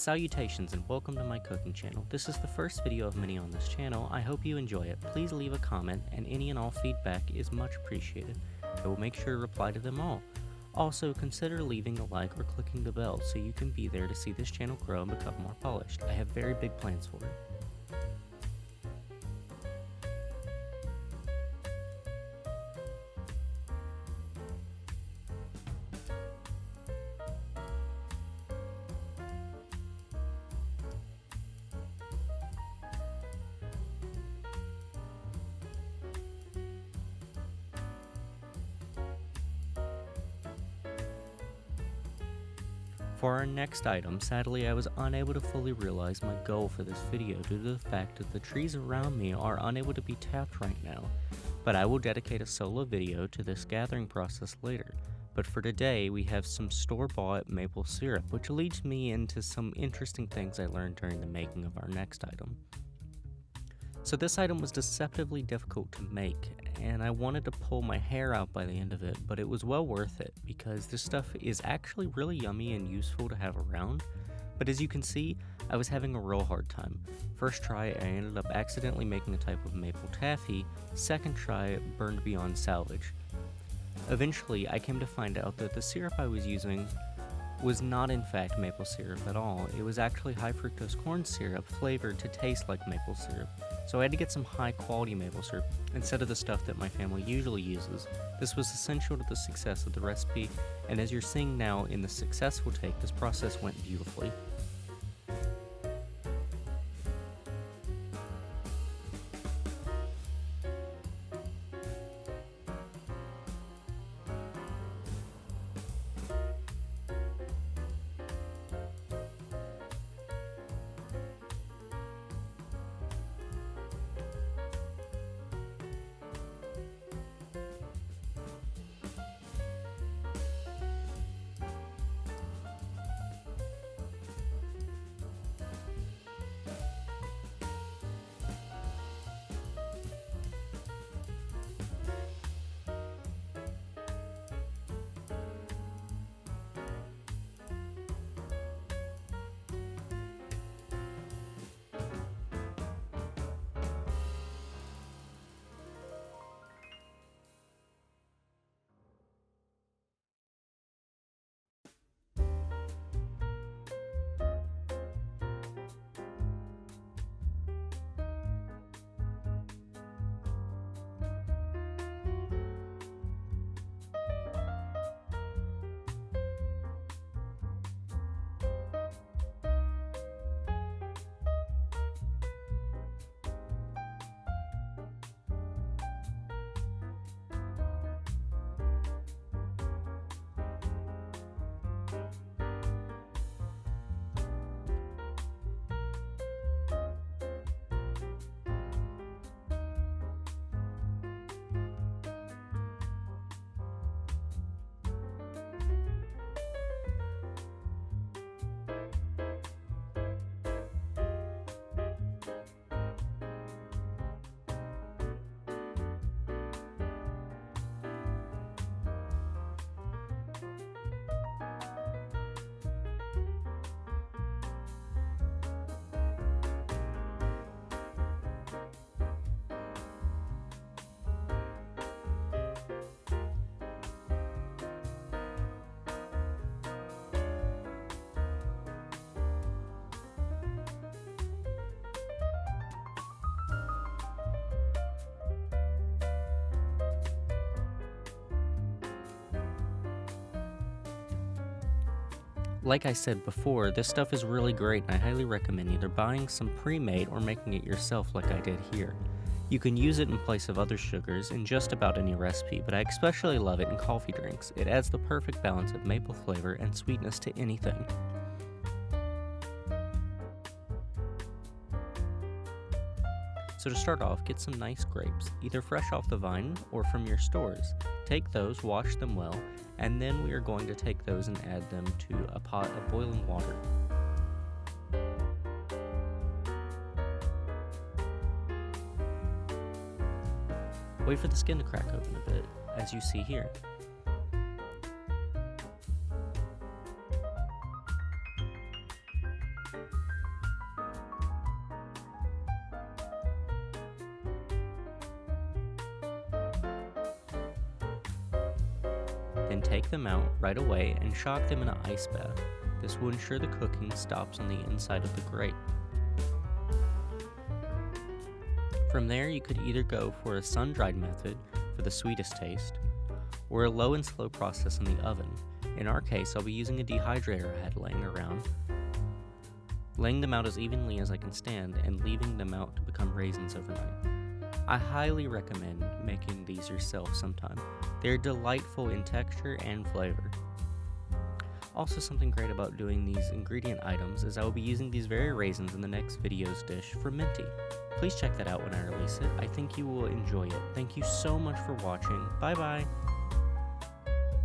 Salutations and welcome to my cooking channel. This is the first video of many on this channel. I hope you enjoy it. Please leave a comment, and any and all feedback is much appreciated. I will make sure to reply to them all. Also, consider leaving a like or clicking the bell so you can be there to see this channel grow and become more polished. I have very big plans for it. For our next item, sadly I was unable to fully realize my goal for this video due to the fact that the trees around me are unable to be tapped right now, but I will dedicate a solo video to this gathering process later. But for today, we have some store-bought maple syrup, which leads me into some interesting things I learned during the making of our next item. So this item was deceptively difficult to make, and I wanted to pull my hair out by the end of it, but it was well worth it because this stuff is actually really yummy and useful to have around. But as you can see, I was having a real hard time. First try, I ended up accidentally making a type of maple taffy. Second try, burned beyond salvage. Eventually, I came to find out that the syrup I was using was not in fact maple syrup at all. It was actually high fructose corn syrup flavored to taste like maple syrup. So I had to get some high quality maple syrup instead of the stuff that my family usually uses. This was essential to the success of the recipe, and as you're seeing now in the successful take, this process went beautifully. Like I said before, this stuff is really great and I highly recommend either buying some pre-made or making it yourself like I did here. You can use it in place of other sugars in just about any recipe, but I especially love it in coffee drinks. It adds the perfect balance of maple flavor and sweetness to anything. So to start off, get some nice grapes, either fresh off the vine or from your stores. Take those, wash them well, and then we are going to take those and add them to a pot of boiling water. Wait for the skin to crack open a bit, as you see here. Then take them out right away and shock them in an ice bath. This will ensure the cooking stops on the inside of the grate. From there, you could either go for a sun-dried method for the sweetest taste, or a low and slow process in the oven. In our case, I'll be using a dehydrator I had laying around, laying them out as evenly as I can stand and leaving them out to become raisins overnight. I highly recommend making these yourself sometime. They're delightful in texture and flavor. Also, something great about doing these ingredient items is I will be using these very raisins in the next video's dish for minty. Please check that out when I release it. I think you will enjoy it. Thank you so much for watching. Bye bye!